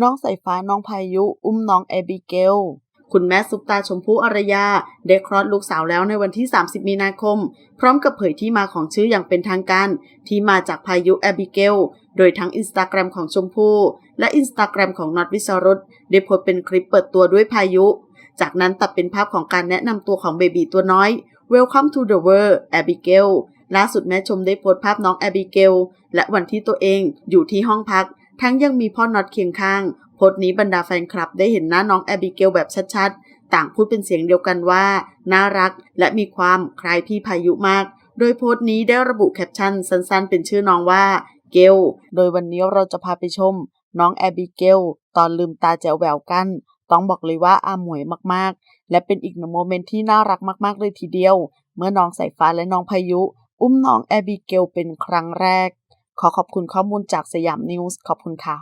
น้องสายฟ้าน้องพายุอุ้มน้องแอบิเกลคุณแม่ซุปตาชมพู่อารยาได้คลอดลูกสาวแล้วในวันที่30มีนาคมพร้อมกับเผยที่มาของชื่ออย่างเป็นทางการที่มาจากพายุแอบิเกลโดยทั้ง Instagram ของชมพู่และ Instagram ของน็อตวิสรุตได้โพสต์เป็นคลิปเปิดตัวด้วยพายุจากนั้นตัดเป็นภาพของการแนะนำตัวของเบบีตัวน้อย Welcome to the world Abigail ล่าสุดแม่ชมได้โพสต์ภาพน้องแอบิเกลและวันที่ตัวเองอยู่ที่ห้องพักทั้งยังมีพ่อน็อตเคียงข้างโพสต์นี้บรรดาแฟนคลับได้เห็นหน้าน้องแอบิเกลแบบชัดๆต่างพูดเป็นเสียงเดียวกันว่าน่ารักและมีความคล้ายพี่พายุมากโดยโพสต์นี้ได้ระบุแคปชั่นสั้นๆเป็นชื่อน้องว่าเกลโดยวันนี้เราจะพาไปชมน้องแอบิเกลตอนลืมตาแจ๋วแหววกันต้องบอกเลยว่าหมวยมากๆและเป็นอีกหนึ่งโมเมนต์ที่น่ารักมากๆเลยทีเดียวเมื่อน้องสายฟ้าและน้องพายุอุ้มน้องแอบิเกลเป็นครั้งแรกขอขอบคุณข้อมูลจากสยามนิวส์ขอบคุณค่ะ